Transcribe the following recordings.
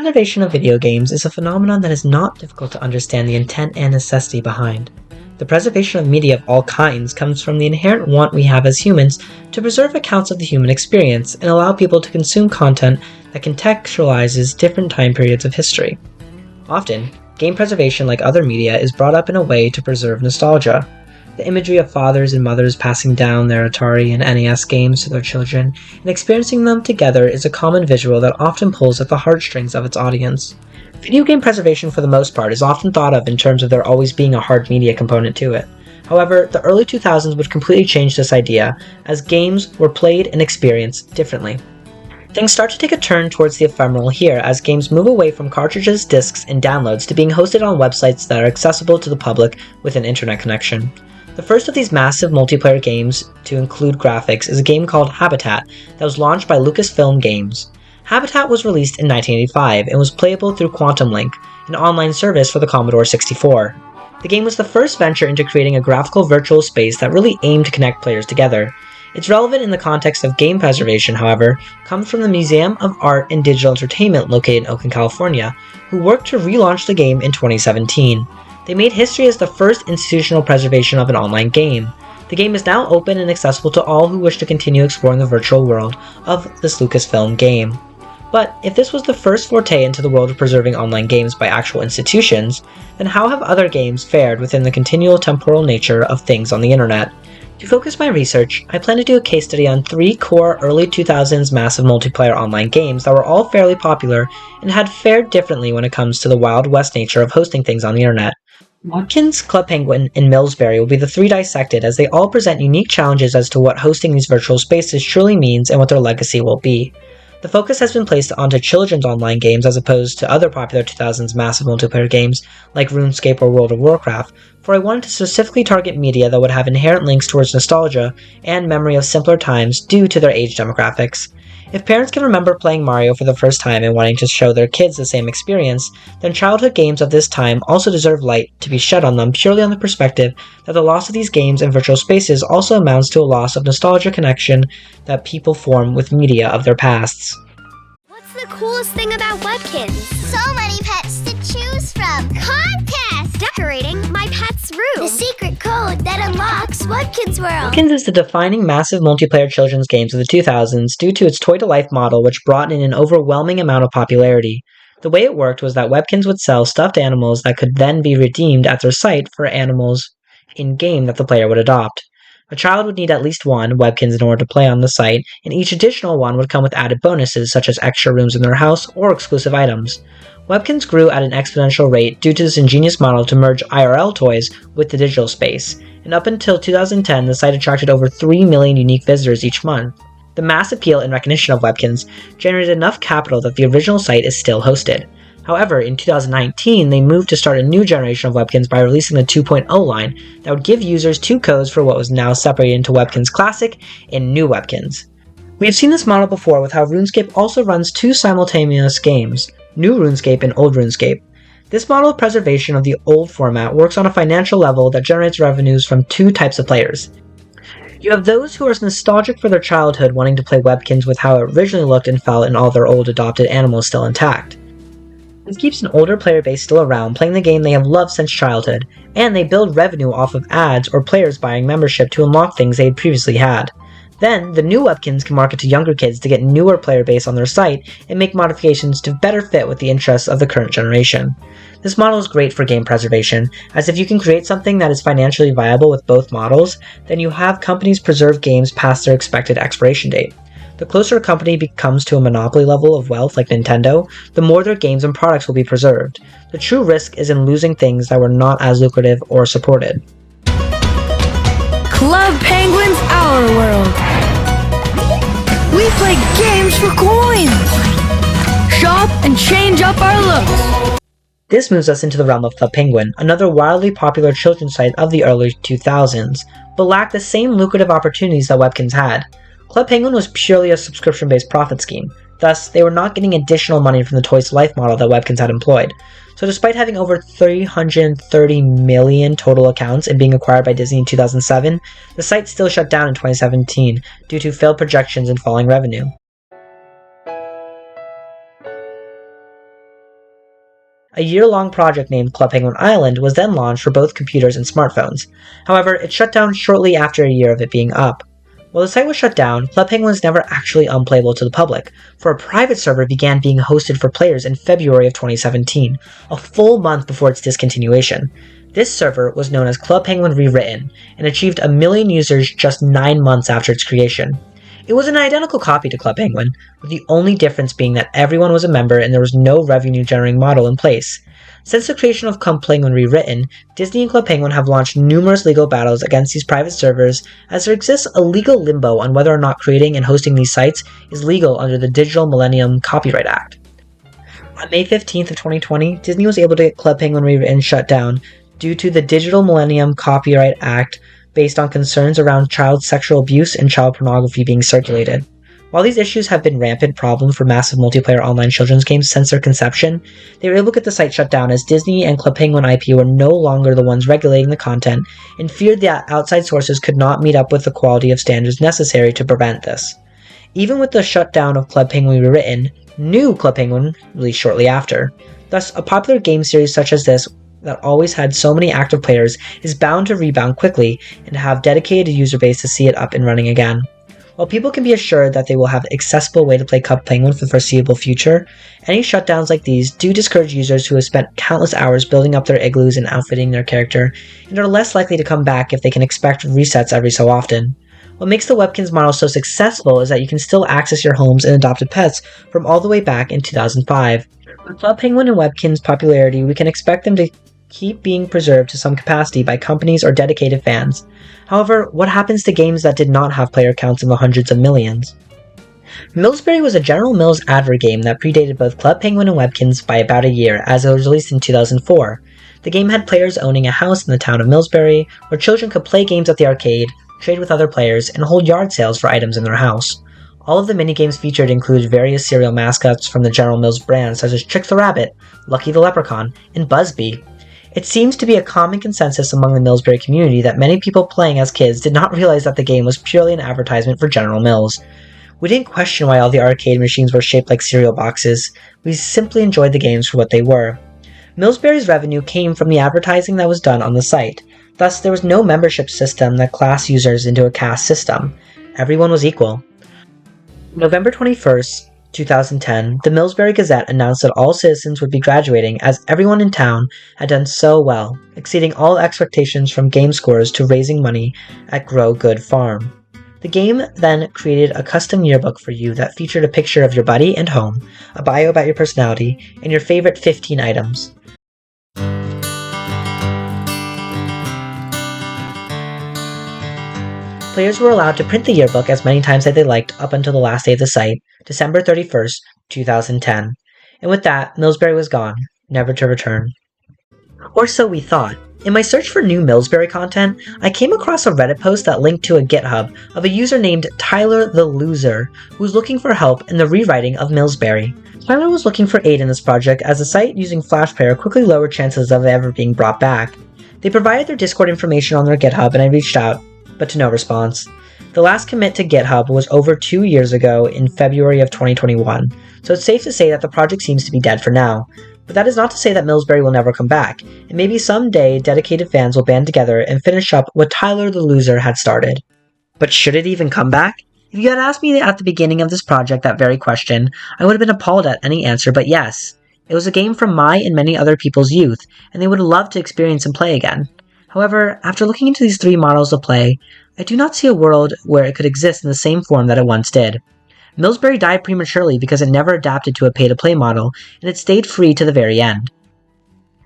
preservation of video games is a phenomenon that is not difficult to understand the intent and necessity behind. The preservation of media of all kinds comes from the inherent want we have as humans to preserve accounts of the human experience and allow people to consume content that contextualizes different time periods of history. Often, game preservation, like other media, is brought up in a way to preserve nostalgia. The imagery of fathers and mothers passing down their Atari and NES games to their children and experiencing them together is a common visual that often pulls at the heartstrings of its audience. Video game preservation, for the most part, is often thought of in terms of there always being a hard media component to it. However, the early 2000s would completely change this idea, as games were played and experienced differently. Things start to take a turn towards the ephemeral here as games move away from cartridges, discs, and downloads to being hosted on websites that are accessible to the public with an internet connection. The first of these massive multiplayer games to include graphics is a game called Habitat that was launched by Lucasfilm Games. Habitat was released in 1985 and was playable through Quantum Link, an online service for the Commodore 64. The game was the first venture into creating a graphical virtual space that really aimed to connect players together. Its relevance in the context of game preservation, however, comes from the Museum of Art and Digital Entertainment located in Oakland, California, who worked to relaunch the game in 2017. They made history as the first institutional preservation of an online game. The game is now open and accessible to all who wish to continue exploring the virtual world of this Lucasfilm game. But if this was the first forte into the world of preserving online games by actual institutions, then how have other games fared within the continual temporal nature of things on the internet? To focus my research, I plan to do a case study on 3 core early 2000s massive multiplayer online games that were all fairly popular and had fared differently when it comes to the Wild West nature of hosting things on the internet. Watkins, Club Penguin, and Millsbury will be the 3 dissected as they all present unique challenges as to what hosting these virtual spaces truly means and what their legacy will be. The focus has been placed onto children's online games as opposed to other popular 2000s massive multiplayer games like RuneScape or World of Warcraft, for I wanted to specifically target media that would have inherent links towards nostalgia and memory of simpler times due to their age demographics. If parents can remember playing Mario for the first time and wanting to show their kids the same experience, then childhood games of this time also deserve light to be shed on them purely on the perspective that the loss of these games and virtual spaces also amounts to a loss of nostalgia connection that people form with media of their pasts. What's the coolest thing about Webkins? So many pets to choose from! Contest! Decorating my pet's room! The secret code that unlocks Webkins World! Webkins is the defining massive multiplayer children's games of the 2000s due to its toy-to-life model which brought in an overwhelming amount of popularity. The way it worked was that Webkins would sell stuffed animals that could then be redeemed at their site for animals in-game that the player would adopt. A child would need at least one Webkins in order to play on the site, and each additional one would come with added bonuses such as extra rooms in their house or exclusive items. Webkins grew at an exponential rate due to this ingenious model to merge IRL toys with the digital space, and up until 2010 the site attracted over 3 million unique visitors each month. The mass appeal and recognition of Webkins generated enough capital that the original site is still hosted. However, in 2019, they moved to start a new generation of Webkins by releasing the 2.0 line that would give users 2 codes for what was now separated into Webkins Classic and New Webkins. We have seen this model before with how RuneScape also runs 2 simultaneous games, New RuneScape and Old RuneScape. This model of preservation of the old format works on a financial level that generates revenues from 2 types of players. You have those who are nostalgic for their childhood wanting to play Webkins with how it originally looked and felt and all their old adopted animals still intact. This keeps an older player base still around playing the game they have loved since childhood, and they build revenue off of ads or players buying membership to unlock things they had previously had. Then, the new Webkins can market to younger kids to get newer player base on their site and make modifications to better fit with the interests of the current generation. This model is great for game preservation, as if you can create something that is financially viable with both models, then you have companies preserve games past their expected expiration date. The closer a company becomes to a monopoly level of wealth like Nintendo, the more their games and products will be preserved. The true risk is in losing things that were not as lucrative or supported. Club Penguin's Our World. We play games for coins. Shop and change up our looks. This moves us into the realm of Club Penguin, another wildly popular children's site of the early 2000s, but lacked the same lucrative opportunities that Webkins had. Club Penguin was purely a subscription-based profit scheme, thus they were not getting additional money from the Toys to Life model that Webkins had employed. So despite having over 330 million total accounts and being acquired by Disney in 2007, the site still shut down in 2017 due to failed projections and falling revenue. A year-long project named Club Penguin Island was then launched for both computers and smartphones. However, it shut down shortly after a year of it being up. While the site was shut down, Club Penguin was never actually unplayable to the public, for a private server began being hosted for players in February of 2017, a full month before its discontinuation. This server was known as Club Penguin Rewritten, and achieved 1 million users just 9 months after its creation. It was an identical copy to Club Penguin, with the only difference being that everyone was a member and there was no revenue-generating model in place. Since the creation of Club Penguin Rewritten, Disney and Club Penguin have launched numerous legal battles against these private servers, as there exists a legal limbo on whether or not creating and hosting these sites is legal under the Digital Millennium Copyright Act. On May 15th of 2020, Disney was able to get Club Penguin Rewritten shut down due to the Digital Millennium Copyright Act based on concerns around child sexual abuse and child pornography being circulated. While these issues have been rampant problems for massive multiplayer online children's games since their conception, they were able to get the site shut down as Disney and Club Penguin IP were no longer the ones regulating the content and feared that outside sources could not meet up with the quality of standards necessary to prevent this. Even with the shutdown of Club Penguin Rewritten, new Club Penguin released shortly after. Thus, a popular game series such as this that always had so many active players is bound to rebound quickly and have dedicated user base to see it up and running again. While people can be assured that they will have an accessible way to play Club Penguin for the foreseeable future, any shutdowns like these do discourage users who have spent countless hours building up their igloos and outfitting their character, and are less likely to come back if they can expect resets every so often. What makes the Webkinz model so successful is that you can still access your homes and adopted pets from all the way back in 2005. With Club Penguin and Webkinz' popularity, we can expect them to keep being preserved to some capacity by companies or dedicated fans. However, what happens to games that did not have player counts in the hundreds of millions? Millsberry was a General Mills advert game that predated both Club Penguin and Webkinz by about a year, as it was released in 2004. The game had players owning a house in the town of Millsberry, where children could play games at the arcade, trade with other players, and hold yard sales for items in their house. All of the minigames featured include various cereal mascots from the General Mills brand, such as Trix the Rabbit, Lucky the Leprechaun, and Buzzbee. It seems to be a common consensus among the Millsberry community that many people playing as kids did not realize that the game was purely an advertisement for General Mills. We didn't question why all the arcade machines were shaped like cereal boxes. We simply enjoyed the games for what they were. Millsberry's revenue came from the advertising that was done on the site. Thus, there was no membership system that classed users into a caste system. Everyone was equal. November 21st, 2010, the Millsberry Gazette announced that all citizens would be graduating as everyone in town had done so well, exceeding all expectations from game scores to raising money at Grow Good Farm. The game then created a custom yearbook for you that featured a picture of your buddy and home, a bio about your personality, and your favorite 15 items. Players were allowed to print the yearbook as many times as they liked up until the last day of the site, December 31st, 2010. And with that, Millsberry was gone, never to return. Or so we thought. In my search for new Millsberry content, I came across a Reddit post that linked to a GitHub of a user named Tyler the Loser, who was looking for help in the rewriting of Millsberry. Tyler was looking for aid in this project as the site using Flash Player quickly lowered chances of it ever being brought back. They provided their Discord information on their GitHub and I reached out, but to no response. The last commit to GitHub was over 2 years ago in February of 2021, so it's safe to say that the project seems to be dead for now. But that is not to say that Millsberry will never come back, and maybe someday dedicated fans will band together and finish up what Tyler the Loser had started. But should it even come back? If you had asked me at the beginning of this project that very question, I would have been appalled at any answer, but yes. It was a game from my and many other people's youth, and they would have loved to experience and play again. However, after looking into these 3 models of play, I do not see a world where it could exist in the same form that it once did. Millsberry died prematurely because it never adapted to a pay-to-play model, and it stayed free to the very end.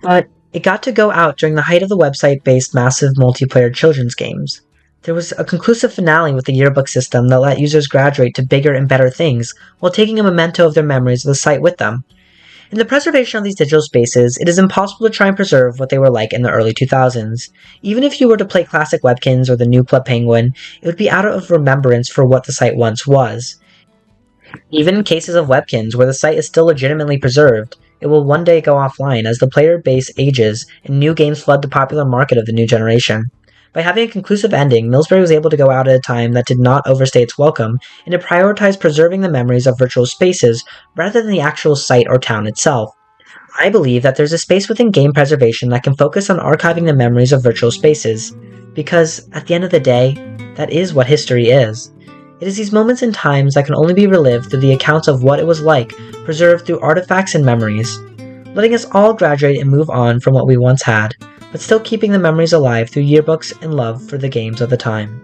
But it got to go out during the height of the website-based massive multiplayer children's games. There was a conclusive finale with the yearbook system that let users graduate to bigger and better things, while taking a memento of their memories of the site with them. In the preservation of these digital spaces, it is impossible to try and preserve what they were like in the early 2000s. Even if you were to play classic Webkinz or the new Club Penguin, it would be out of remembrance for what the site once was. Even in cases of Webkinz, where the site is still legitimately preserved, it will one day go offline as the player base ages and new games flood the popular market of the new generation. By having a conclusive ending, Millsberry was able to go out at a time that did not overstay its welcome, and to prioritize preserving the memories of virtual spaces rather than the actual site or town itself. I believe that there's a space within game preservation that can focus on archiving the memories of virtual spaces, because, at the end of the day, that is what history is. It is these moments and times that can only be relived through the accounts of what it was like, preserved through artifacts and memories, letting us all graduate and move on from what we once had, but still keeping the memories alive through yearbooks and love for the games of the time.